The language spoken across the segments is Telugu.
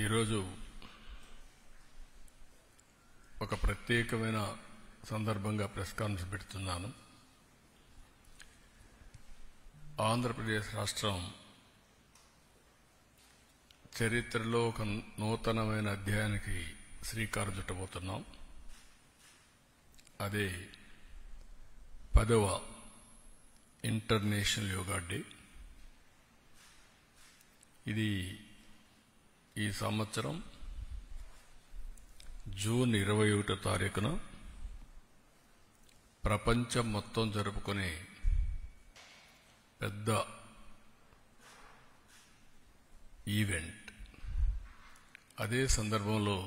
ఈరోజు ఒక ప్రత్యేకమైన సందర్భంగా ప్రెస్ కాన్ఫరెన్స్ పెడుతున్నాను. ఆంధ్రప్రదేశ్ రాష్ట్రం చరిత్రలో ఒక నూతనమైన అధ్యాయానికి శ్రీకారం చుట్టబోతున్నాం. అదే 10వ ఇంటర్నేషనల్ యోగా డే. ఇది ఈ సంవత్సరం జూన్ 21వ తారీఖున ప్రపంచం మొత్తం జరుపుకునే పెద్ద ఈవెంట్. అదే సందర్భంలో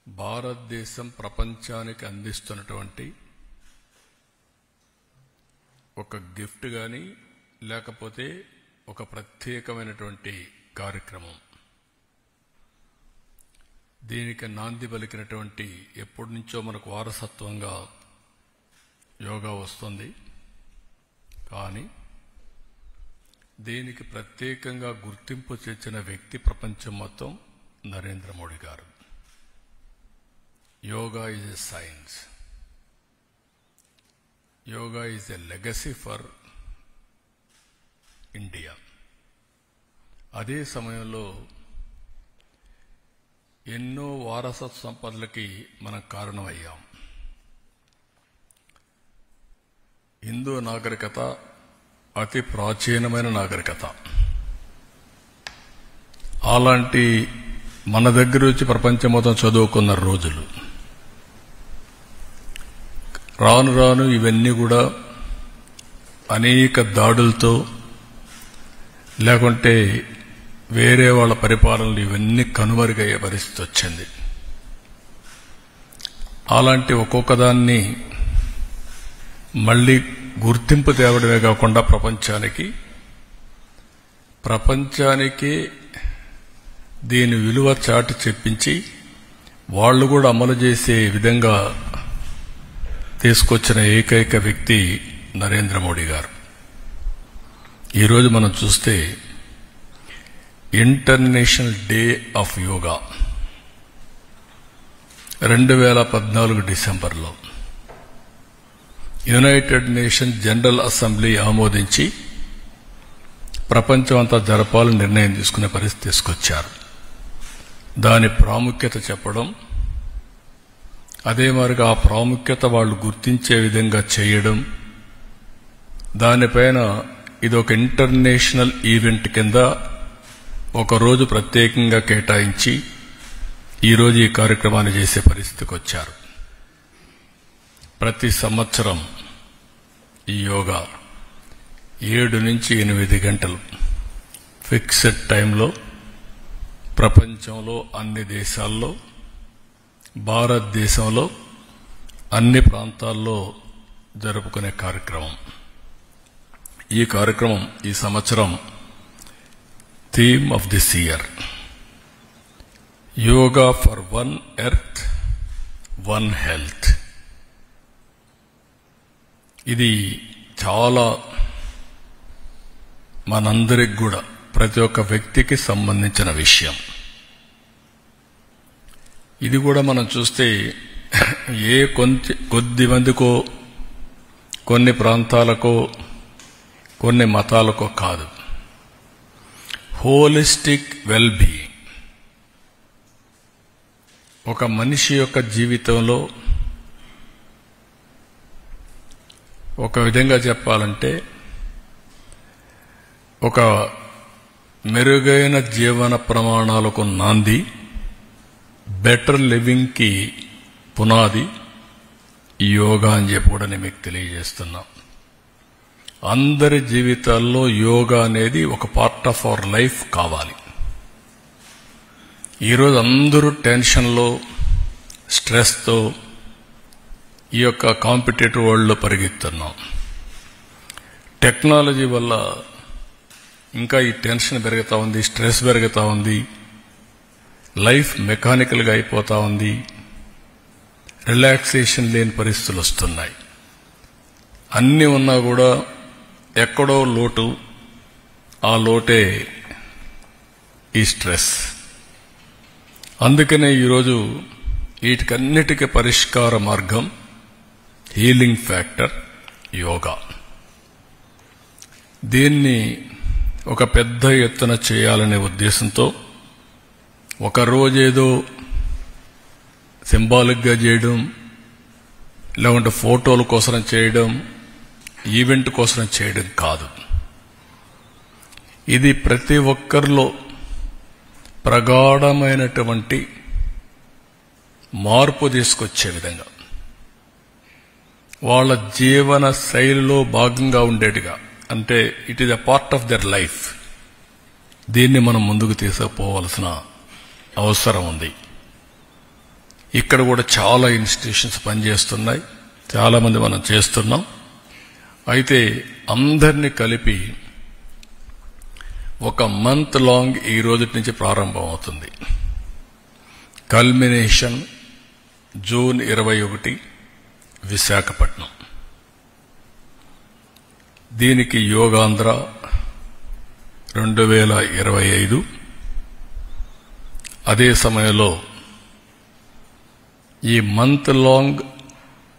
భారతదేశం ప్రపంచానికి అందిస్తున్నటువంటి ఒక గిఫ్ట్ కానీ లేకపోతే ఒక ప్రత్యేకమైనటువంటి కార్యక్రమం. దీనికి నాంది పలికినటువంటి ఎప్పటి నుంచో మనకు వారసత్వంగా యోగా వస్తుంది. కానీ దీనికి ప్రత్యేకంగా గుర్తింపు తెచ్చిన వ్యక్తి ప్రపంచం మొత్తం నరేంద్ర మోడీ గారు. Yoga is a science. Yoga is a legacy for India. అదే సమయంలో ఎన్నో వారసత్వ సంపదలకి మనం కారణమయ్యాం. హిందూ నాగరికత అతి ప్రాచీనమైన నాగరికత. అలాంటి మన దగ్గర వచ్చి ప్రపంచం మొత్తం చదువుకున్న రోజులు. రాను రాను ఇవన్నీ కూడా అనేక దాడులతో లేకుంటే వేరే వాళ్ళ పరిపాలనలు ఇవన్నీ కనుమరుగయ్యే పరిస్థితి వచ్చింది. అలాంటి ఒక్కొక్క దాన్ని మళ్లీ గుర్తింపు తేవడమే కాకుండా ప్రపంచానికి దీని విలువ చాటి చెప్పించి వాళ్ళు కూడా అమలు చేసే విధంగా తీసుకొచ్చిన ఏకైక వ్యక్తి నరేంద్ర మోడీ గారు. ఈరోజు మనం చూస్తే ఇంటర్నేషనల్ డే ఆఫ్ యోగా 2014 డిసెంబర్లో యునైటెడ్ నేషన్స్ జనరల్ అసెంబ్లీ ఆమోదించి ప్రపంచం అంతా జరపాలని నిర్ణయం తీసుకునే పరిస్థితి తీసుకొచ్చారు. దాని ప్రాముఖ్యత చెప్పడం, అదే మరిగా ఆ ప్రాముఖ్యత వాళ్ళు గుర్తించే విధంగా చేయడం, దానిపైన ఇదొక ఇంటర్నేషనల్ ఈవెంట్ కింద ఒకరోజు ప్రత్యేకంగా కేటాయించి ఈరోజు ఈ కార్యక్రమాన్ని చేసే పరిస్థితికి వచ్చారు. ప్రతి సంవత్సరం ఈ యోగా 7 నుంచి 8 గంటలు ఫిక్స్డ్ టైంలో ప్రపంచంలో అన్ని దేశాల్లో, భారతదేశంలో అన్ని ప్రాంతాల్లో జరుపుకునే కార్యక్రమం. ఈ కార్యక్రమం ఈ సంవత్సరం theme of this year yoga for one earth one health. ఇది చాలా మనందరికి కూడా ప్రతి ఒక్క వ్యక్తికి సంబంధించిన విషయం. ఇది కూడా మనం చూస్తే కొద్ది మందికో కొన్ని ప్రాంతాలకో కొన్ని మతాలకో కాదు, హోలిస్టిక్ వెల్ బీయింగ్. ఒక మనిషి యొక్క జీవితంలో ఒక విధంగా చెప్పాలంటే ఒక మెరుగైన జీవన ప్రమాణాలకు నాంది, బెటర్ లివింగ్ కి పునాది ఈ యోగా అని చెప్పి కూడా నేను మీకు తెలియజేస్తున్నా. అందరి జీవితాల్లో యోగా అనేది ఒక పార్ట్ ఆఫ్ అవర్ లైఫ్ కావాలి. ఈరోజు అందరూ టెన్షన్లో, స్ట్రెస్తో ఈ యొక్క కాంపిటేటివ్ వరల్డ్లో పరిగెత్తున్నాం. టెక్నాలజీ వల్ల ఇంకా ఈ టెన్షన్ పెరుగుతూ ఉంది, స్ట్రెస్ పెరుగుతూ ఉంది, లైఫ్ మెకానికల్గా అయిపోతూ ఉంది, రిలాక్సేషన్ లేని పరిస్థితులు వస్తున్నాయి. అన్నీ ఉన్నా కూడా ఎక్కడో లోటు, ఆ లోటే ఈ స్ట్రెస్. అందుకనే ఈరోజు వీటికన్నిటికీ పరిష్కార మార్గం, హీలింగ్ ఫ్యాక్టర్ యోగా. దీన్ని ఒక పెద్ద ఎత్తున చేయాలనే ఉద్దేశంతో ఒక రోజేదో సింబాలిక్గా చేయడం, లేకుంటే ఫోటోల కోసం చేయడం, ఈవెంట్ కోసం చేయడం కాదు. ఇది ప్రతి ఒక్కరిలో ప్రగాఢమైనటువంటి మార్పు తీసుకొచ్చే విధంగా, వాళ్ళ జీవన శైలిలో భాగంగా ఉండేట్టుగా, అంటే it is a part of their life. దీన్ని మనం ముందుకు తీసుకుపోవాల్సిన అవసరం ఉంది. ఇక్కడ కూడా చాలా ఇన్స్టిట్యూషన్స్ పనిచేస్తున్నాయి, చాలా మంది మనం చేస్తున్నాం. అయితే అందరినీ కలిపి ఒక మంత్ లాంగ్ ఈ రోజు నుంచి ప్రారంభం అవుతుంది. Culmination June 21 Visakhapatnam. దీనికి యోగాంధ్ర 2025. అదే సమయంలో ఈ మంత్ లాంగ్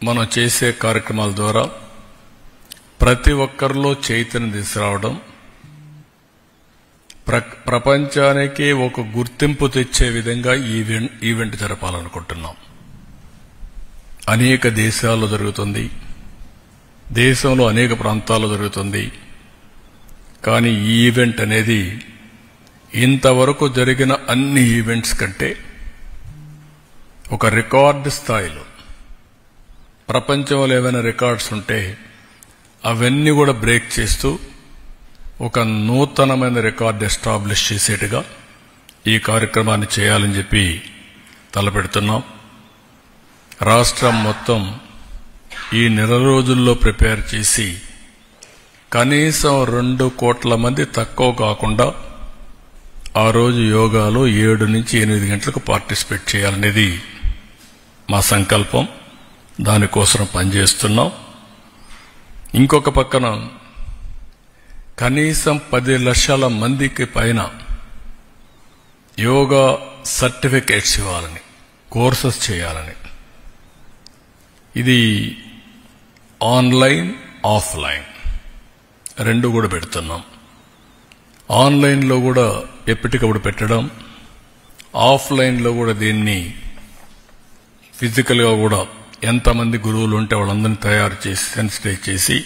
మనం చేసే కార్యక్రమాల ద్వారా ప్రతి ఒక్కరిలో చైతన్యం తీసుకురావడం, ప్రపంచానికి ఒక గుర్తింపు తెచ్చే విధంగా ఈవెంట్ జరపాలనుకుంటున్నాం. అనేక దేశాల్లో జరుగుతుంది, దేశంలో అనేక ప్రాంతాల్లో జరుగుతుంది. కానీ ఈ ఈవెంట్ అనేది ఇంతవరకు జరిగిన అన్ని ఈవెంట్స్ కంటే ఒక రికార్డు స్థాయిలో, ప్రపంచంలో ఏవైనా రికార్డ్స్ ఉంటే అవన్నీ కూడా బ్రేక్ చేస్తూ ఒక నూతనమైన రికార్డు ఎస్టాబ్లిష్ చేసేట్టుగా ఈ కార్యక్రమాన్ని చేయాలని చెప్పి తలపెడుతున్నాం. రాష్ట్రం మొత్తం ఈ నెల రోజుల్లో ప్రిపేర్ చేసి కనీసం 2 కోట్ల మంది తక్కువ కాకుండా ఆ రోజు యోగాలో 7 నుంచి 8 గంటలకు పార్టిసిపేట్ చేయాలనేది మా సంకల్పం. దానికోసం పనిచేస్తున్నాం. ఇంకొక పక్కన కనీసం 10 లక్షల మందికి పైన యోగా సర్టిఫికేట్స్ ఇవ్వాలని, కోర్సెస్ చేయాలని. ఇది ఆన్లైన్, ఆఫ్లైన్ 2 కూడా పెడుతున్నాం. ఆన్లైన్లో కూడా ఎప్పటికప్పుడు పెట్టడం, ఆఫ్లైన్లో కూడా దీన్ని ఫిజికల్గా కూడా ఎంతమంది గురువులు ఉంటే వాళ్ళందరినీ తయారు చేసి సెన్సిటైజ్ చేసి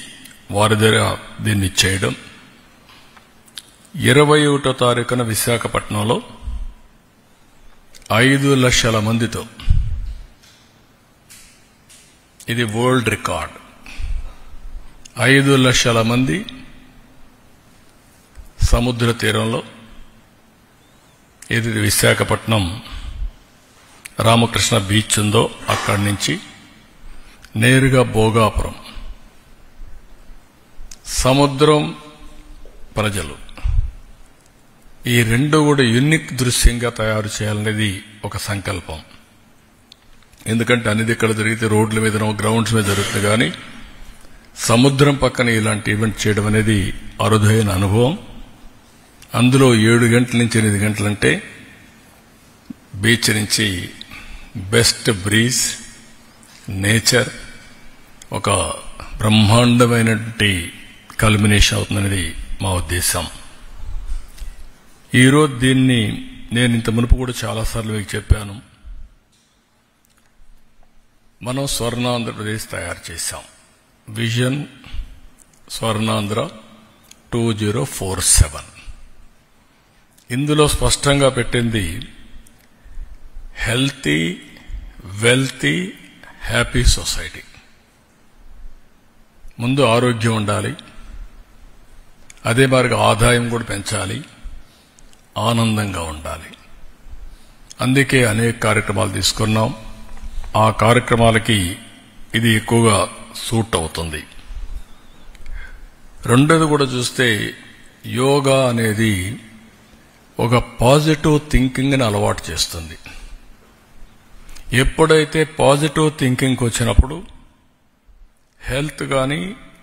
వారి ద్వారా దీన్ని చేయడం. 21వ తారీఖున విశాఖపట్నంలో 5 లక్షల మందితో, ఇది వరల్డ్ రికార్డ్. 5 లక్షల మంది సముద్ర తీరంలో, ఇది విశాఖపట్నం రామకృష్ణ బీచ్ ఉందో అక్కడి నుంచి నేరుగా భోగాపురం, సముద్రం, ప్రజలు, ఈ 2 కూడా యూనిక్ దృశ్యంగా తయారు చేయాలనేది ఒక సంకల్పం. ఎందుకంటే అనేది ఇక్కడ జరిగితే రోడ్ల మీద, గ్రౌండ్స్ మీద జరుగుతుంది. కానీ సముద్రం పక్కన ఇలాంటి ఈవెంట్ చేయడం అనేది అరుదైన అనుభవం. అందులో 7 గంటల నుంచి 8 గంటలంటే బీచ్ నుంచి బెస్ట్ బ్రీజ్, నేచర్, ఒక బ్రహ్మాండమైనటువంటి కల్మినేషన్ అవుతుందనేది మా ఉద్దేశం. ఈరోజు దీన్ని నేను ఇంత మునుపు కూడా చాలాసార్లు మీకు చెప్పాను. మనం స్వర్ణాంధ్రప్రదేశ్ తయారు చేశాం. విజన్ స్వర్ణాంధ్ర 2047. ఇందులో స్పష్టంగా పెట్టింది హెల్తీ, వెల్తీ, హ్యాపీ సొసైటీ. ముందు ఆరోగ్యం ఉండాలి, అదే మరి ఆదాయం కూడా పెంచాలి, ఆనందంగా ఉండాలి. అందుకే అనేక కార్యక్రమాలు తీసుకున్నాం. ఆ కార్యక్రమాలకి ఇది ఎక్కువగా సూట్ అవుతుంది. రెండోది కూడా చూస్తే యోగా అనేది ఒక పాజిటివ్ థింకింగ్ని అలవాటు చేస్తుంది. ఎప్పుడైతే పాజిటివ్ థింకింగ్ వచ్చినప్పుడు హెల్త్ కానీ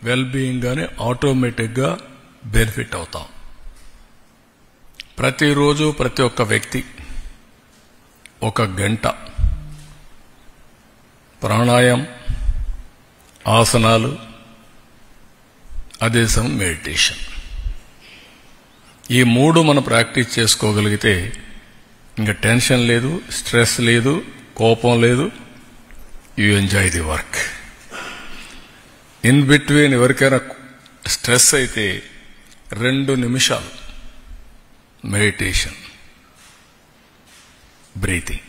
వెల్బీయింగ్ కానీ ఆటోమేటిక్గా బెనిఫిట్ అవుతాం. ప్రతిరోజు ప్రతి ఒక్క వ్యక్తి 1 గంట ప్రాణాయామం, ఆసనాలు, అదే సమయం మెడిటేషన్. ఈ 3 మనం ప్రాక్టీస్ చేసుకోగలిగితే ఇంకా టెన్షన్ లేదు, స్ట్రెస్ లేదు, కోపం లేదు. You enjoy the work. In between ఎవరికైనా స్ట్రెస్ అయితే 2 నిమిషాలు మెడిటేషన్, బ్రీతింగ్.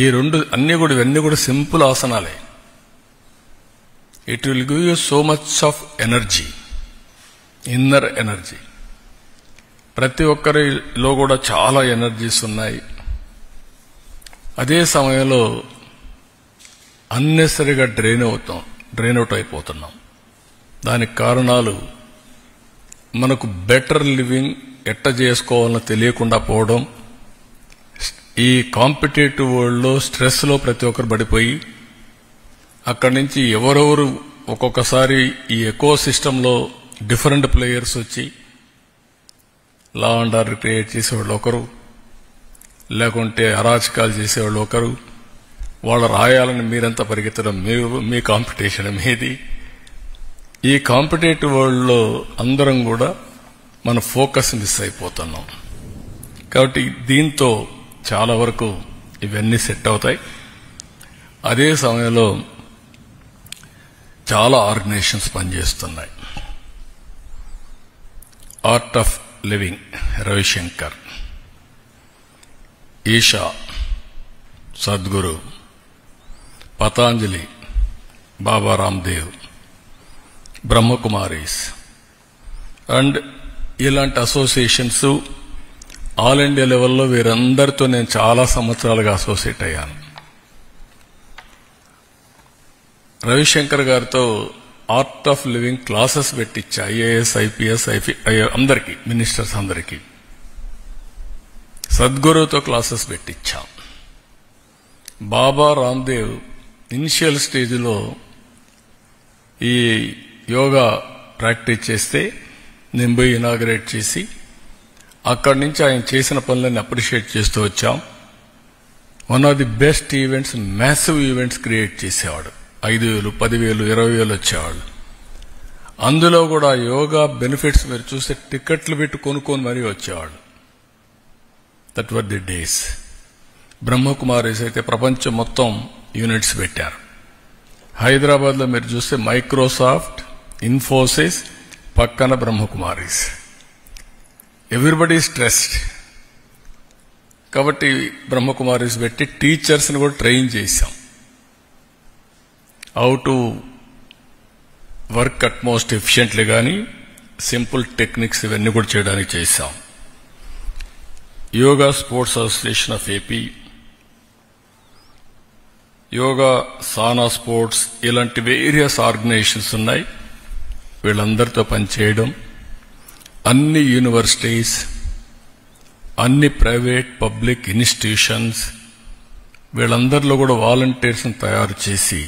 ఈ 2 ఇవన్నీ కూడా సింపుల్ ఆసనాలే. It will give you so much of energy, inner energy. ప్రతి ఒక్కరిలో కూడా చాలా ఎనర్జీస్ ఉన్నాయి. అదే సమయంలో అన్నెసరిగా డ్రైన్ అవుట్ అయిపోతున్నాం. దానికి కారణాలు మనకు బెటర్ లివింగ్ ఎట్ట చేసుకోవాలని తెలియకుండా పోవడం, ఈ కాంపిటేటివ్ వరల్డ్లో స్ట్రెస్లో ప్రతి ఒక్కరు పడిపోయి అక్కడి నుంచి ఎవరెవరు ఒక్కొక్కసారి ఈ ఎకో సిస్టంలో డిఫరెంట్ ప్లేయర్స్ వచ్చి లా అండ్ ఆర్డర్ క్రియేట్ చేసేవాళ్ళు ఒకరు, లేకుంటే అరాచకాలు చేసేవాళ్ళు ఒకరు. వాళ్ళు రాయాలని మీరంతా పరిగెత్తడం, మీ కాంపిటీషన్ మీది. ఈ కాంపిటేటివ్ వరల్డ్లో అందరం కూడా మన ఫోకస్ మిస్ అయిపోతున్నాం. కాబట్టి దీంతో చాలా వరకు ఇవన్నీ సెట్ అవుతాయి. అదే సమయంలో చాలా ఆర్గనైజేషన్స్ పనిచేస్తున్నాయి. Art of living Ravi Shankar, Isha Sadhguru, Patanjali Baba Ramdev, Brahma Kumaris and ఇలాంటి అసోసియేషన్స్ ఆల్ ఇండియా లెవెల్లో వీరందరితో నేను చాలా సంవత్సరాలుగా అసోసియేట్ అయ్యాను. రవిశంకర్ గారితో ఆర్ట్ ఆఫ్ లివింగ్ క్లాసెస్ పెట్టించా, ఐఏఎస్, ఐపీఎస్, అందరికీ, మినిస్టర్స్ అందరికీ. సద్గురుతో క్లాసెస్ పెట్టించా. బాబా రామ్దేవ్ ఇనిషియల్ స్టేజ్లో ఈ యోగా ప్రాక్టీస్ చేస్తే నేను పోయి ఇనాగరేట్ చేసి అక్కడి నుంచి ఆయన చేసిన పనులన్నీ అప్రిషియేట్ చేస్తూ వచ్చాం. One of the best events, massive events create చేసేవాడు. 5,000, 10,000, 20,000 వచ్చేవాళ్ళు. అందులో కూడా యోగా బెనిఫిట్స్ మీరు చూస్తే టికెట్లు పెట్టి కొనుక్కొని మరీ వచ్చేవాళ్ళు. That were the days. Brahma Kumaris అయితే ప్రపంచం మొత్తం యూనిట్స్ పెట్టారు. హైదరాబాద్లో మీరు చూస్తే మైక్రోసాఫ్ట్, ఇన్ఫోసిస్, పక్కన బ్రహ్మకుమారీస్. Everybody stressed. కాబట్టి బ్రహ్మకుమారీస్ పెట్టి టీచర్స్ని కూడా ట్రైన్ చేశాం. How to work at most efficiently కానీ సింపుల్ టెక్నిక్స్ ఇవన్నీ కూడా చేయడానికి చేశాం. Yoga sports association of AP, yoga సానా స్పోర్ట్స్, ఇలాంటి వేరియస్ ఆర్గనైజేషన్స్ ఉన్నాయి. వీళ్ళందరితో పనిచేయడం, అన్ని యూనివర్సిటీస్, అన్ని ప్రైవేట్ పబ్లిక్ ఇన్స్టిట్యూషన్స్, వీళ్ళందరిలో కూడా వాలంటీర్స్ని తయారు చేసి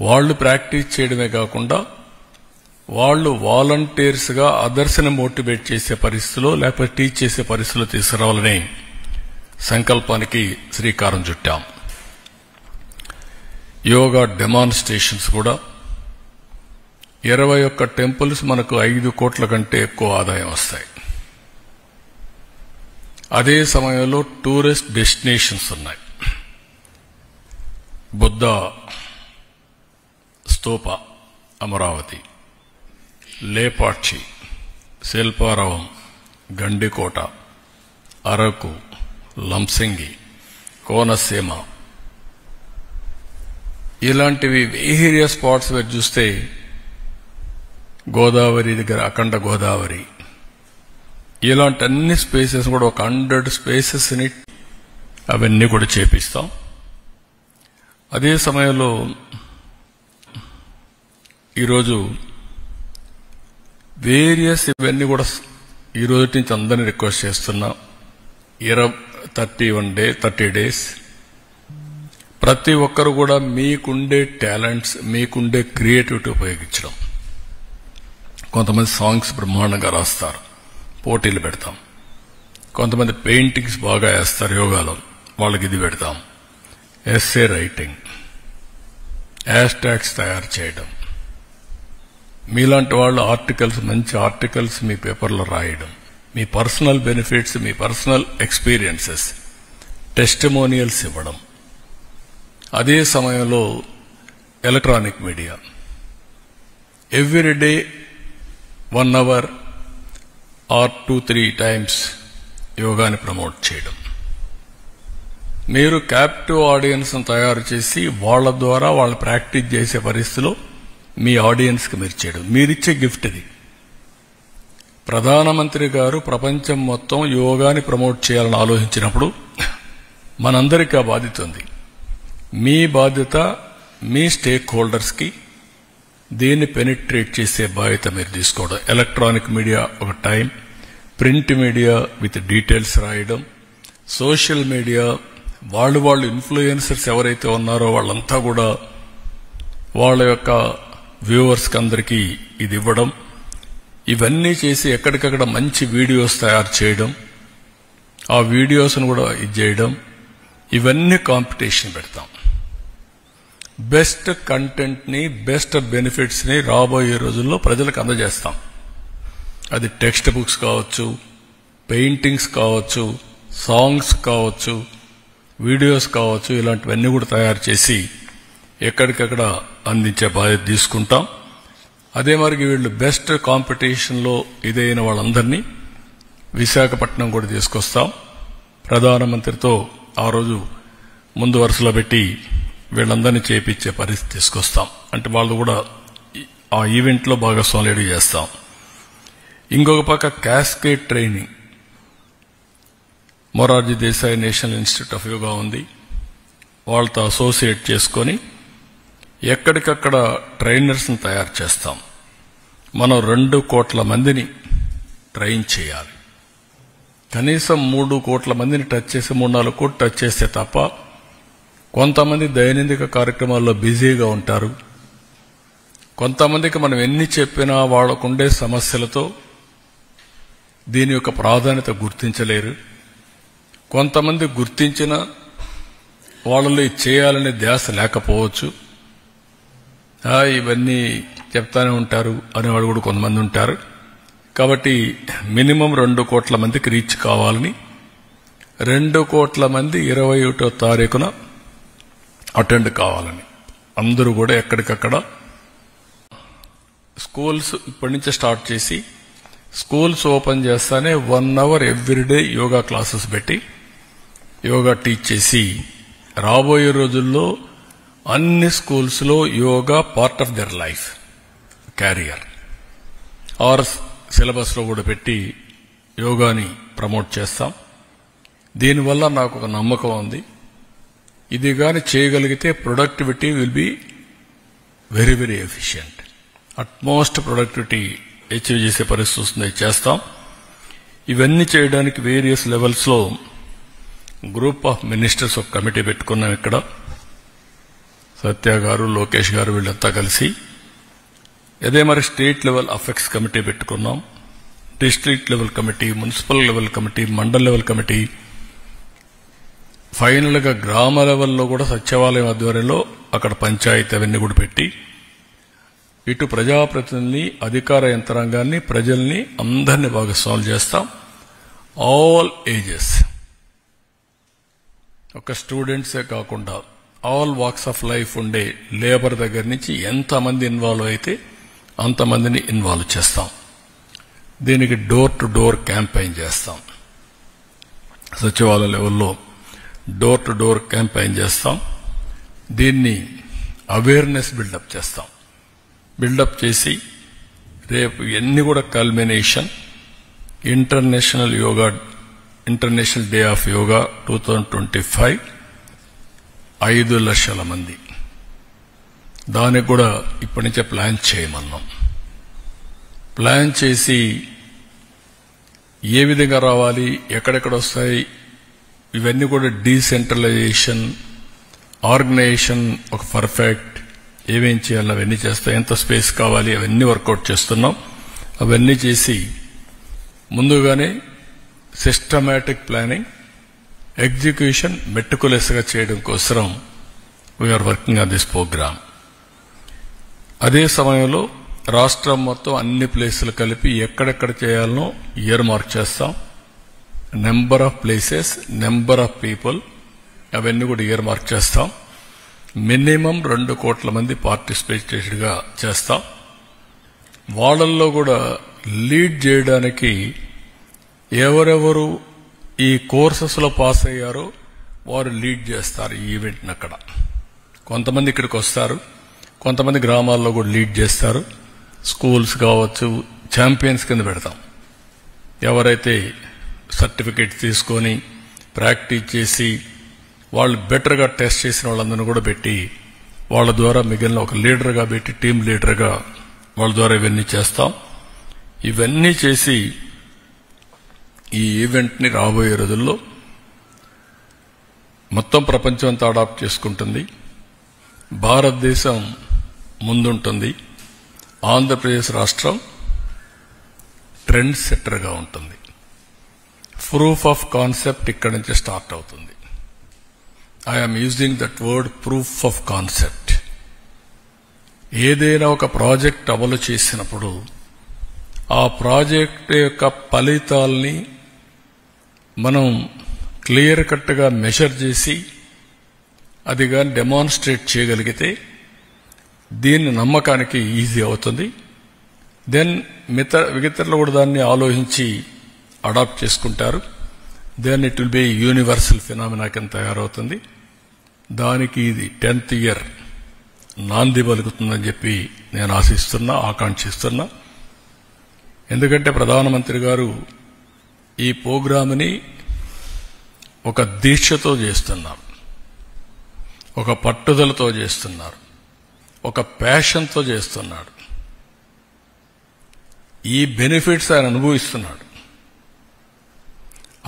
వాళ్ళు ప్రాక్టీస్ చేయడమే కాకుండా వాళ్ళు వాలంటీర్స్గా అదర్స్ని మోటివేట్ చేసే పరిస్థితిలో లేకపోతే టీచ్ చేసే పరిస్థితిలో తీసుకురావాలని సంకల్పానికి శ్రీకారం చుట్టాం. యోగా డెమాన్స్ట్రేషన్స్ కూడా 21 టెంపుల్స్ మనకు 5 కోట్ల కంటే ఎక్కువ ఆదాయం వస్తాయి. అదే సమయంలో టూరిస్ట్ డెస్టినేషన్స్ ఉన్నాయి. బుద్ధ స్తూప అమరావతి, లేపాక్షి, శిల్పారావం, గండికోట, అరకు, లంసింగి, కోనసీమ, ఇలాంటివి వేరియస్ స్పాట్స్ మీరు చూస్తే గోదావరి దగ్గర అఖండ గోదావరి, ఇలాంటి అన్ని స్పేసెస్ కూడా ఒక 100 స్పేసెస్ని అవన్నీ కూడా చేపిస్తాం. అదే సమయంలో ఈరోజు వేరియస్ ఇవన్నీ కూడా ఈరోజు నుంచి అందరినీ రిక్వెస్ట్ చేస్తున్నా. 30 డేస్ ప్రతి ఒక్కరు కూడా మీకుండే టాలెంట్స్, మీకుండే క్రియేటివిటీ ఉపయోగించడం. కొంతమంది సాంగ్స్ బ్రహ్మాండంగా రాస్తారు, పోటీలు పెడతాం. కొంతమంది పెయింటింగ్స్ బాగా వేస్తారు యోగాలో, వాళ్ళకి ఇది పెడతాం. ఎస్సే రైటింగ్, హ్యాష్ట్యాగ్స్ తయారు చేయడం, మీలాంటి వాళ్ళు ఆర్టికల్స్, మంచి ఆర్టికల్స్ మీ పేపర్లో రాయడం, మీ పర్సనల్ బెనిఫిట్స్, మీ పర్సనల్ ఎక్స్పీరియన్సెస్, టెస్టిమోనియల్స్ ఇవ్వడం. అదే సమయంలో electronic media every day 1 hour or 2-3 times యోగాని ప్రమోట్ చేయడం. మీరు క్యాప్టివ్ ఆడియన్స్ తయారు చేసి వాళ్ళ ద్వారా వాళ్ళు ప్రాక్టీస్ చేసే పరిస్థితిలో మీ ఆడియన్స్కి మీరు చేయడం మీరిచ్చే గిఫ్ట్ ఇది. ప్రధానమంత్రి గారు ప్రపంచం మొత్తం యోగాని ప్రమోట్ చేయాలని ఆలోచించినప్పుడు మనందరికీ ఆ బాధ్యత ఉంది. మీ బాధ్యత మీ స్టేక్ హోల్డర్స్కి దీన్ని పెనిట్రేట్ చేసే బాధ్యత మీరు తీసుకోవడం. ఎలక్ట్రానిక్ మీడియా ఒక time, print media with details రాయడం, సోషల్ మీడియా వాళ్ళు ఇన్ఫ్లుయెన్సర్స్ ఎవరైతే ఉన్నారో వాళ్ళంతా కూడా వాళ్ళ యొక్క వ్యూవర్స్కి అందరికీ ఇది ఇవ్వడం, ఇవన్నీ చేసి ఎక్కడికక్కడ మంచి వీడియోస్ తయారు చేయడం, ఆ వీడియోస్ను కూడా ఇది చేయడం, ఇవన్నీ కాంపిటీషన్ పెడతాం. బెస్ట్ కంటెంట్ని, బెస్ట్ బెనిఫిట్స్ని రాబోయే రోజుల్లో ప్రజలకు అందజేస్తాం. అది టెక్స్ట్ బుక్స్ కావచ్చు, పెయింటింగ్స్ కావచ్చు, సాంగ్స్ కావచ్చు, వీడియోస్ కావచ్చు, ఇలాంటివన్నీ కూడా తయారు చేసి ఎక్కడికక్కడ అందించే బాధ్యత తీసుకుంటాం. అదే మరి వీళ్ళు బెస్ట్ కాంపిటీషన్లో ఇదైన వాళ్ళందరినీ విశాఖపట్నం కూడా తీసుకొస్తాం. ప్రధానమంత్రితో ఆ రోజు ముందు వరుసలో పెట్టి వీళ్ళందరినీ చేయించే పరిస్థితి తీసుకొస్తాం. అంటే వాళ్ళు కూడా ఆ ఈవెంట్లో భాగస్వామ్యం చేస్తాం. ఇంకొక పక్క cascade training, Morarji Desai national institute of yoga ఉంది, వాళ్ళతో అసోసియేట్ చేసుకొని ఎక్కడికక్కడ ట్రైనర్స్ని తయారు చేస్తాం. మనం 2 కోట్ల మందిని ట్రైన్ చేయాలి. కనీసం 3 కోట్ల మందిని టచ్ చేసి 3-4 కోట్లు టచ్ చేస్తే తప్ప కొంతమంది దైనందిక కార్యక్రమాల్లో బిజీగా ఉంటారు. కొంతమందికి మనం ఎన్ని చెప్పినా వాళ్ళకుండే సమస్యలతో దీని యొక్క ప్రాధాన్యత గుర్తించలేరు. కొంతమంది గుర్తించిన వాళ్ళలో చేయాలనే ధ్యాస లేకపోవచ్చు. ఇవన్నీ చెప్తానే ఉంటారు అనేవాడు కూడా కొంతమంది ఉంటారు. కాబట్టి మినిమం 2 కోట్ల మందికి రీచ్ కావాలని 2 కోట్ల మంది 21వ తారీఖున అటెండ్ కావాలని అందరూ కూడా ఎక్కడికక్కడ స్కూల్స్ ఇప్పటి నుంచే స్టార్ట్ చేసి స్కూల్స్ ఓపెన్ చేస్తానే 1 hour ఎవ్రీడే యోగా క్లాసెస్ పెట్టి యోగా టీచ్ చేసి రాబోయే రోజుల్లో అన్ని స్కూల్స్లో yoga part of their life career or సిలబస్లో కూడా పెట్టి యోగాని ప్రమోట్ చేస్తాం. దీనివల్ల నాకు ఒక నమ్మకం ఉంది, ఇది కానీ చేయగలిగితే productivity will be very very efficient. Utmost productivity achieve చేసే పరిస్థితి వస్తుంది, చేస్తాం. ఇవన్నీ చేయడానికి వేరియస్ లెవెల్స్లో గ్రూప్ ఆఫ్ మినిస్టర్స్ ఒక కమిటీ పెట్టుకున్నాం. ఇక్కడ సత్య గారు, లోకేష్ గారు వీళ్ళంతా కలిసి. అదే మరి స్టేట్ లెవెల్ అఫెక్ట్స్ కమిటీ పెట్టుకున్నాం, district level committee, municipal level committee, mandal level committee, final గా గ్రామ లెవెల్లో కూడా సచివాలయం ఆధ్వర్యంలో అక్కడ పంచాయతీ అవన్నీ కూడా పెట్టి ఇటు ప్రజాప్రతినిధుల్ని, అధికార యంత్రాంగాన్ని, ప్రజల్ని అందరినీ భాగస్వాములు చేస్తాం. ఆల్ ఏజెస్, ఒక స్టూడెంట్సే కాకుండా ఆల్ వాక్స్ ఆఫ్ లైఫ్ ఉండే లేబర్ దగ్గర నుంచి ఎంతమంది ఇన్వాల్వ్ అయితే అంతమందిని ఇన్వాల్వ్ చేస్తాం. దీనికి డోర్ టు డోర్ క్యాంపెయిన్ చేస్తాం. సచివాలయ లెవెల్లో డోర్ టు డోర్ క్యాంపెయిన్ చేస్తాం. దీన్ని అవేర్నెస్ బిల్డప్ చేస్తాం. బిల్డప్ చేసి రేపు ఎన్ని కూడా culmination international day of yoga 2025 5 లక్షల మంది. దానికి కూడా ఇప్పటి నుంచే ప్లాన్ చేయమన్నాం. ప్లాన్ చేసి ఏ విధంగా రావాలి, ఎక్కడెక్కడ వస్తాయి, ఇవన్నీ కూడా డీసెంట్రలైజేషన్, ఆర్గనైజేషన్ ఒక పర్ఫెక్ట్, ఏమేం చేయాలి అవన్నీ చేస్తాం, ఎంత స్పేస్ కావాలి అవన్నీ వర్కౌట్ చేస్తున్నాం. అవన్నీ చేసి ముందుగానే సిస్టమాటిక్ ప్లానింగ్, ఎగ్జిక్యూషన్ మెట్టుకులెస్గా చేయడం కోసం we are working on this programme. అదే సమయంలో రాష్ట్రం మొత్తం అన్ని ప్లేసులు కలిపి ఎక్కడెక్కడ చేయాలనో ఇయర్ మార్క్ చేస్తాం. Number of places, number of people అవన్నీ కూడా ఇయర్ మార్క్ చేస్తాం. మినిమం 2 కోట్ల మంది పార్టిసిపేటెడ్గా చేస్తాం. వాళ్ళల్లో కూడా లీడ్ చేయడానికి ఎవరెవరు ఈ కోర్సెస్లో పాస్ అయ్యారో వారు లీడ్ చేస్తారు ఈ ఈవెంట్ని. అక్కడ కొంతమంది ఇక్కడికి వస్తారు, కొంతమంది గ్రామాల్లో కూడా లీడ్ చేస్తారు. స్కూల్స్ కావచ్చు, ఛాంపియన్స్ కింద పెడతాం. ఎవరైతే సర్టిఫికేట్ తీసుకొని ప్రాక్టీస్ చేసి వాళ్ళు బెటర్గా టెస్ట్ చేసిన వాళ్ళందరినీ కూడా పెట్టి వాళ్ళ ద్వారా మిగిలిన ఒక లీడర్గా పెట్టి టీం లీడర్గా వాళ్ళ ద్వారా ఇవన్నీ చేస్తాం. ఇవన్నీ చేసి ఈ ఈవెంట్ని రాబోయే రోజుల్లో మొత్తం ప్రపంచం అంతా అడాప్ట్ చేసుకుంటుంది. భారతదేశం ముందుంటుంది. ఆంధ్రప్రదేశ్ రాష్ట్రం ట్రెండ్ సెట్టర్గా ఉంటుంది. ప్రూఫ్ ఆఫ్ కాన్సెప్ట్ ఇక్కడి నుంచి స్టార్ట్ అవుతుంది. I'm using that word, proof of concept. ఏదైనా ఒక ప్రాజెక్ట్ అమలు చేసినప్పుడు ఆ ప్రాజెక్ట్ యొక్క ఫలితాల్ని మనం క్లియర్ కట్గా మెజర్ చేసి అది కానీ డెమాన్స్ట్రేట్ చేయగలిగితే దీన్ని నమ్మకానికి ఈజీ అవుతుంది. దెన్ మిగతలు కూడా దాన్ని ఆలోచించి అడాప్ట్ చేసుకుంటారు. Then it will be universal phenomena కింద తయారవుతుంది. దానికి ఇది 10th ఇయర్ నాంది పలుకుతుందని చెప్పి నేను ఆశిస్తున్నా, ఆకాంక్షిస్తున్నా. ఎందుకంటే ప్రధానమంత్రి గారు ఈ ప్రోగ్రామ్ని ఒక దీక్షతో చేస్తున్నారు, ఒక పట్టుదలతో చేస్తున్నారు, ఒక ప్యాషన్తో చేస్తున్నాడు. ఈ బెనిఫిట్స్ ఆయన అనుభవిస్తున్నాడు.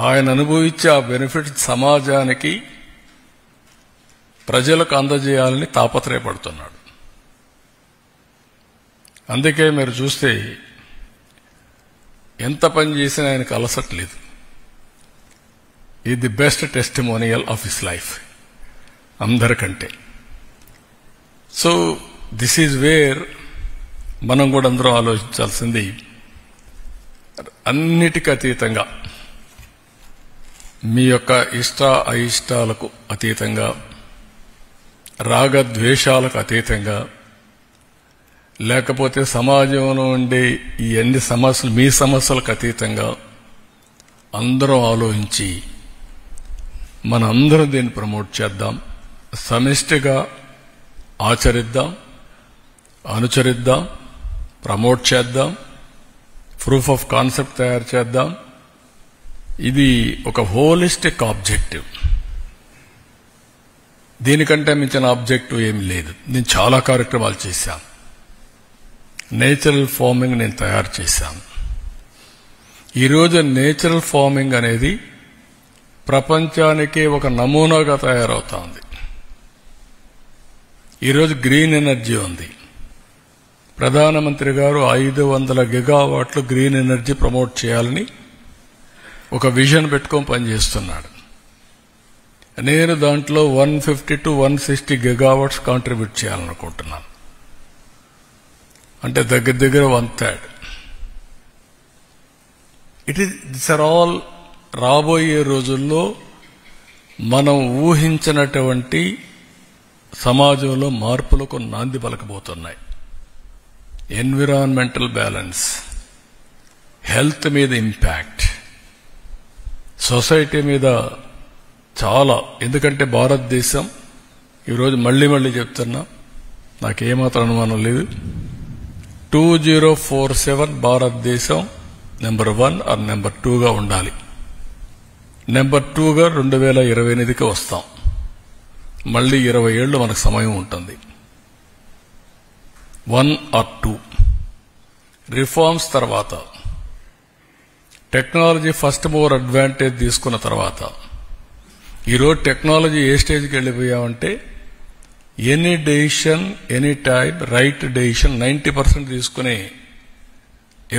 ఆయన అనుభవించి ఆ బెనిఫిట్స్ సమాజానికి, ప్రజలకు అందజేయాలని తాపత్రయపడుతున్నాడు. అందుకే మీరు చూస్తే ఎంత పని చేసినా ఆయనకు అలసట్లేదు. ఇది the best testimonial of his life అందరికంటే. సో దిస్ ఈజ్ వేర్ మనం కూడా అందరం ఆలోచించాల్సింది. అన్నిటికీ అతీతంగా, మీ యొక్క ఇష్ట అయిష్టాలకు అతీతంగా, రాగద్వేషాలకు అతీతంగా, లేకపోతే సమాజంలో ఉండే ఈ అన్ని సమస్యలు, మీ సమస్యలకు అతీతంగా అందరం ఆలోచించి మన అందరం దీన్ని ప్రమోట్ చేద్దాం. సమిష్టిగా ఆచరిద్దాం, అనుచరిద్దాం, ప్రమోట్ చేద్దాం, ప్రూఫ్ ఆఫ్ కాన్సెప్ట్ తయారు చేద్దాం. ఇది ఒక హోలిస్టిక్ ఆబ్జెక్టివ్. దీనికంటే మించిన ఆబ్జెక్టివ్ ఏమి లేదు. నేను చాలా కార్యక్రమాలు చేశాను. నేచురల్ ఫార్మింగ్ నేను తయారు చేశాను. ఈరోజు నేచురల్ ఫార్మింగ్ అనేది ప్రపంచానికి ఒక నమూనాగా తయారవుతోంది. ఈరోజు గ్రీన్ ఎనర్జీ ఉంది. ప్రధానమంత్రి గారు 500 గిగావాట్లు గ్రీన్ ఎనర్జీ ప్రమోట్ చేయాలని ఒక విజన్ పెట్టుకొని పనిచేస్తున్నాడు. నేను దాంట్లో 150 to 160 గిగావాట్స్ కాంట్రిబ్యూట్ చేయాలనుకుంటున్నాను. అంటే దగ్గర దగ్గర 1/3. దిస్ ఆర్ ఆల్ రాబోయే రోజుల్లో మనం ఊహించినటువంటి సమాజంలో మార్పులకు నాంది పలకబోతున్నాయి. ఎన్విరాన్మెంటల్ బ్యాలెన్స్, హెల్త్ మీద ఇంపాక్ట్, సొసైటీ మీద చాలా. ఎందుకంటే భారతదేశం ఈరోజు మళ్ళీ చెప్తున్నా, నాకేమాత్రం అనుమానం లేదు, 2047 భారతదేశం నెంబర్ 1 ఆర్ నెంబర్ 2గా ఉండాలి. నెంబర్ 2గా 2028కి వస్తాం. మళ్ళీ 20 ఏళ్లు మనకు సమయం ఉంటుంది. 1 or 2 రిఫార్మ్స్ తర్వాత, టెక్నాలజీ ఫస్ట్ మూవర్ అడ్వాంటేజ్ తీసుకున్న తర్వాత, ఈరోజు టెక్నాలజీ ఏ స్టేజ్కి వెళ్ళిపోయామంటే any decision, any time right decision 90% తీసుకునే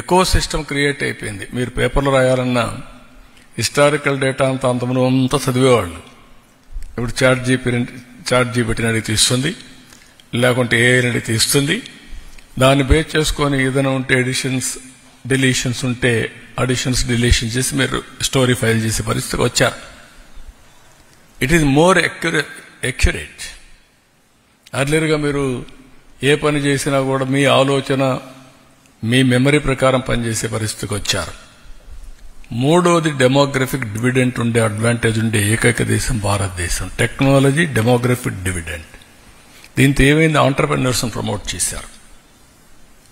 ఎకో సిస్టమ్ క్రియేట్ అయిపోయింది. మీరు పేపర్లో రాయాలన్నా హిస్టారికల్ డేటా అంతా చదివేవాళ్ళు. ఇప్పుడు చాట్ జీపీటీని అడిగితే ఇస్తుంది, లేకుంటే ఏఐని అడిగితే ఇస్తుంది. దాన్ని బేస్ చేసుకొని ఏదైనా ఉంటే డిలీషన్స్ ఉంటే అడిషన్స్ డిలీషన్స్ చేసి మీరు స్టోరీ ఫైల్ చేసే పరిస్థితికి వచ్చారు. It is more accurate. అర్లియర్గా మీరు ఏ పని చేసినా కూడా మీ ఆలోచన మీ మెమరీ ప్రకారం పనిచేసే పరిస్థితికి వచ్చారు. మూడోది డెమోగ్రఫిక్ డివిడెంట్ ఉండే అడ్వాంటేజ్ ఉండే ఏకైక దేశం భారతదేశం. Technology demographic dividend. దీంతో ఏమైంది, ఆంటర్‌ప్రెన్యూర్స్ ప్రమోట్ చేశారు.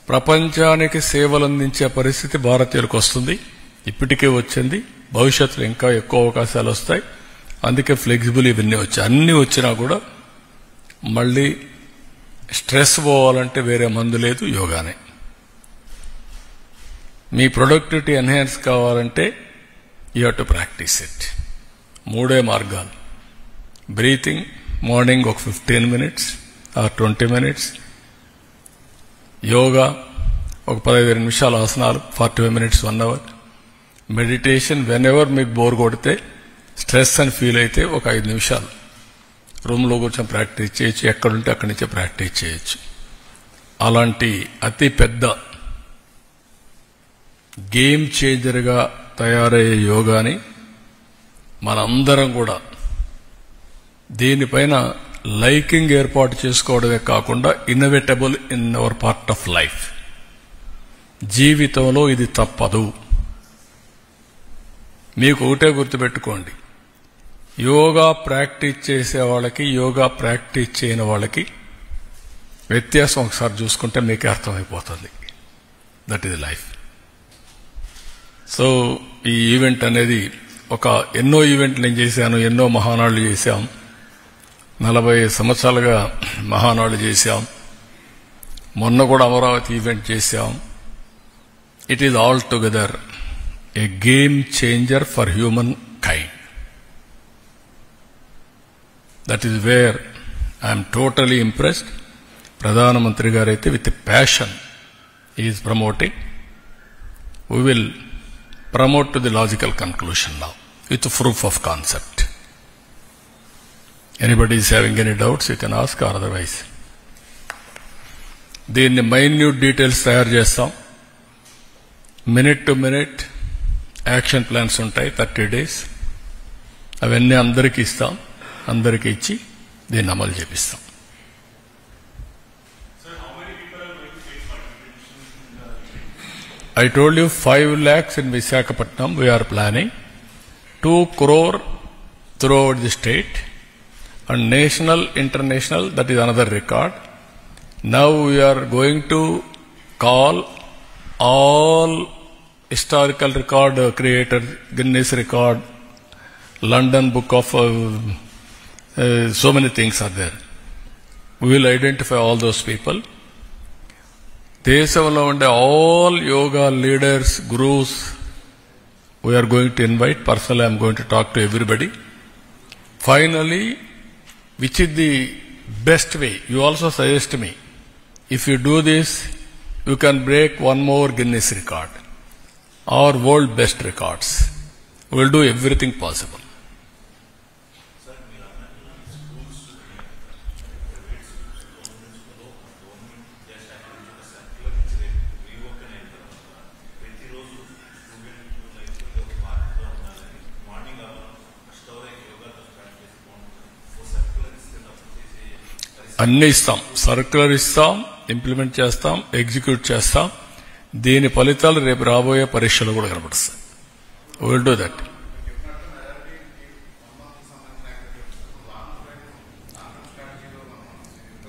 ప్రపంచానికి సేవలు అందించే పరిస్థితి భారతీయులకు వస్తుంది, ఇప్పటికే వచ్చింది, భవిష్యత్తులో ఇంకా ఎక్కువ అవకాశాలు వస్తాయి. అందుకే ఫ్లెక్సిబుల్ ఇవన్నీ వచ్చాయి. అన్నీ వచ్చినా కూడా మళ్ళీ స్ట్రెస్ పోవాలంటే వేరే మందు లేదు, యోగానే. మీ ప్రొడక్టివిటీ ఎన్హాన్స్ కావాలంటే you have to practice it. మూడే మార్గాలు: బ్రీతింగ్, మార్నింగ్ ఒక 15 minutes ఆర్ 20 minutes, యోగా ఒక 15 నిమిషాలు, ఆసనాలు 45 minutes 1 hour, meditation when ever మీకు బోర్ కొడితే, స్ట్రెస్ అని ఫీల్ అయితే ఒక 5 నిమిషాలు రూమ్లో కూర్చొని ప్రాక్టీస్ చేయొచ్చు, ఎక్కడుంటే అక్కడి నుంచే ప్రాక్టీస్ చేయొచ్చు. అలాంటి అతి పెద్ద గేమ్ చేంజర్గా తయారయ్యే యోగాని మనందరం కూడా దీనిపైన లైకింగ్ ఏర్పాటు చేసుకోవడమే కాకుండా innovatable in our part of life. జీవితంలో ఇది తప్పదు. మీకు ఒకటే గుర్తుపెట్టుకోండి, యోగా ప్రాక్టీస్ చేసే వాళ్ళకి, యోగా ప్రాక్టీస్ చేయని వాళ్ళకి వ్యత్యాసం ఒకసారి చూసుకుంటే మీకే అర్థమైపోతుంది. That is life. సో ఈ ఈవెంట్ అనేది ఎన్నో ఈవెంట్లు నేను చేశాను, ఎన్నో మహానాళ్ళు చేశాం, 40 సంవత్సరాలుగా మహానాడు చేశాం, మొన్న కూడా అమరావతి ఈవెంట్ చేశాం. It is altogether a game changer for humankind. That is where I'm totally impressed. ప్రధానమంత్రి గారైతే with passion is promoting. We will promote to the logical conclusion now with proof of concept. Anybody is having any doubts, you can ask, or otherwise. దీన్ని మైన్యూట్ డీటెయిల్స్ తయారు చేస్తాం. Minute to minute action plans ఉంటాయి, 30 days. అవన్నీ అందరికీ ఇస్తాం. అందరికీ ఇచ్చి దీన్ని అమలు చేపిస్తాం. I told you 5 lakhs in Visakhapatnam we are planning, 2 crore throughout the state, and national, international, that is another record. Now we are going to call all historical record creators, Guinness record, London Book of so many things are there. We will identify all those people. దేశంలో ఉండే all yoga leaders, gurus we are going to invite. Personal I am going to talk to everybody. Finally, which is the best way? You also suggest me. If you do this, you can break 1 more Guinness record or world best records. We'll do everything possible. అన్ని ఇస్తాం, సర్క్యులర్ ఇస్తాం, ఇంప్లిమెంట్ చేస్తాం, ఎగ్జిక్యూట్ చేస్తాం. దీని ఫలితాలు రేపు రాబోయే పరీక్షలు కూడా కనబడుస్తాయి. Will do that.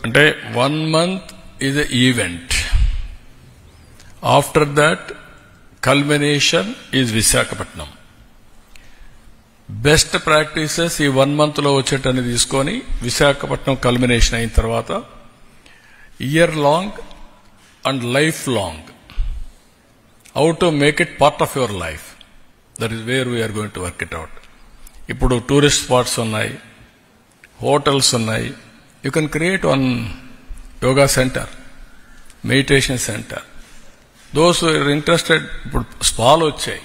అంటే 1 month is an event. After that, culmination is Visakhapatnam. Best practices ఈ 1 month లో వచ్చేటని తీసుకొని విశాఖపట్నం కల్మినేషన్ అయిన తర్వాత year long and life long, how to make it part of your life. That is where we are going to work it out. ఇప్పుడు టూరిస్ట్ స్పాట్స్ ఉన్నాయి, హోటల్స్ ఉన్నాయి. You can create 1 yoga centre, meditation centre. Those interested. ఇప్పుడు స్పాలు వచ్చాయి.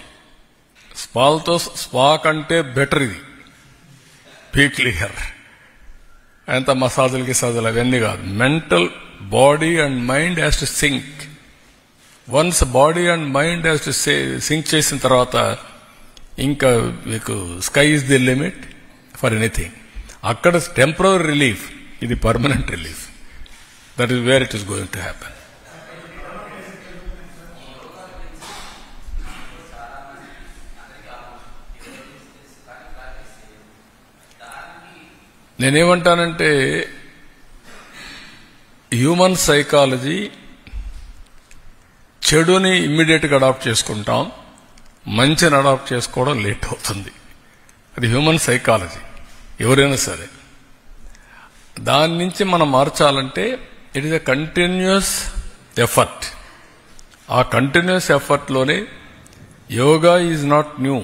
స్పా కంటే బెటర్ ఇది. Be clear. అంత మసాజులకి సజులు అవన్నీ కాదు. Mental body and mind has to sync. Once body and mind has to sync చేసిన తర్వాత ఇంకా మీకు sky is the limit for anything. అక్కడ టెంపరరీ రిలీఫ్, ఇది permanent relief. That is wear it is going to happen. నేనేమంటానంటే హ్యూమన్ సైకాలజీ చెడుని ఇమ్మీడియట్గా అడాప్ట్ చేసుకుంటాం, మంచిని అడాప్ట్ చేసుకోవడం లేట్ అవుతుంది. అది హ్యూమన్ సైకాలజీ. ఎవరైనా సరే దాని నుంచి మనం మార్చాలంటే it is a continuous effort. ఆ కంటిన్యూస్ ఎఫర్ట్లోనే yoga is not new.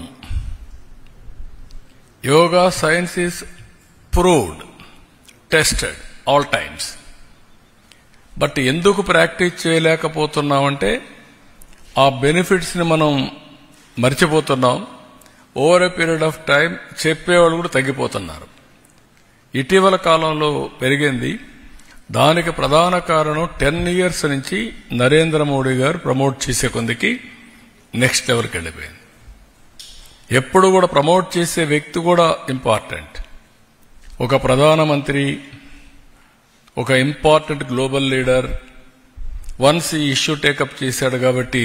Yoga science is proved, tested all times. But ఎందుకు ప్రాక్టీస్ చేయలేకపోతున్నామంటే ఆ బెనిఫిట్స్ని మనం మర్చిపోతున్నాం. Over a period of time చెప్పేవాళ్ళు కూడా తగ్గిపోతున్నారు. ఇటీవల కాలంలో పెరిగింది. దానికి ప్రధాన కారణం 10 years నుంచి నరేంద్ర మోడీ గారు ప్రమోట్ చేసే కొందికి నెక్స్ట్ లెవెల్కి వెళ్ళిపోయింది. ఎప్పుడు కూడా ప్రమోట్ చేసే వ్యక్తి కూడా ఇంపార్టెంట్. ఒక ప్రధానమంత్రి, ఒక ఇంపార్టెంట్ గ్లోబల్ లీడర్ వన్స్ ఈ ఇష్యూ టేకప్ చేశాడు కాబట్టి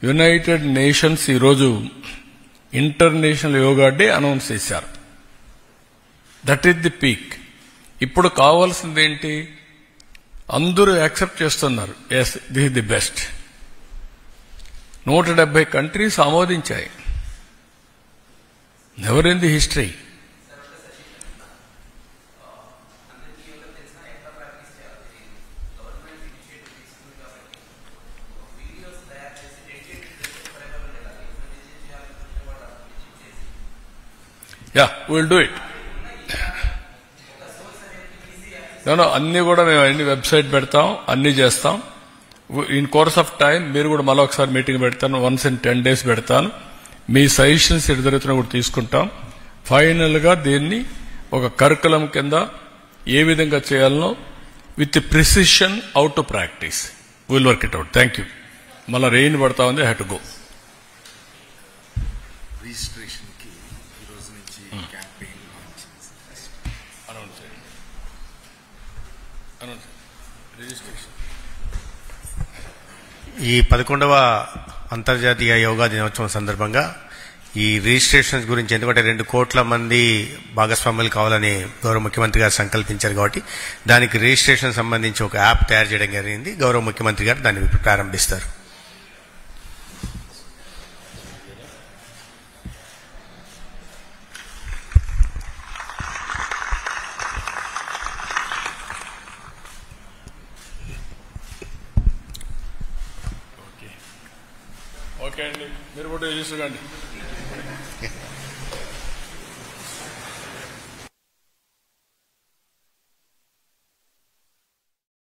యునైటెడ్ నేషన్స్ ఈరోజు ఇంటర్నేషనల్ యోగా డే అనౌన్స్ చేశారు. That is the peak. ఇప్పుడు కావాల్సింది ఏంటి? అందరూ యాక్సెప్ట్ చేస్తున్నారు. Yes, this is the best. 170 countries ఆమోదించాయి. Never in the history. Yeah, will do it. అన్ని కూడా మేము అన్ని వెబ్సైట్ పెడతాం, అన్ని చేస్తాం. ఇన్ కోర్స్ ఆఫ్ టైం మీరు కూడా మళ్ళీ ఒకసారి మీటింగ్ పెడతాను. వన్స్ ఇన్ 10 days పెడతాను. మీ సజెషన్స్ ఎదురుతున్నా కూడా తీసుకుంటాం. ఫైనల్ గా దీన్ని ఒక కరికులం కింద ఏ విధంగా చేయాలనో with precision how to practice will work it out. Thank you. మళ్ళీ రెయిన్ పడతా ఉంది. Have to go. ఈ 11వ అంతర్జాతీయ యోగా దినోత్సవం సందర్భంగా ఈ రిజిస్ట్రేషన్స్ గురించి, ఎందుకంటే 2 కోట్ల మంది భాగస్వాములు కావాలని గౌరవ ముఖ్యమంత్రి గారు సంకల్పించారు కాబట్టి దానికి రిజిస్ట్రేషన్ సంబంధించి ఒక యాప్ తయారు చేయడం జరిగింది. గౌరవ ముఖ్యమంత్రి గారు దాన్ని ప్రారంభిస్తారు. ఓకే అండి, మీరు కూడా రిజిస్టర్ కండి.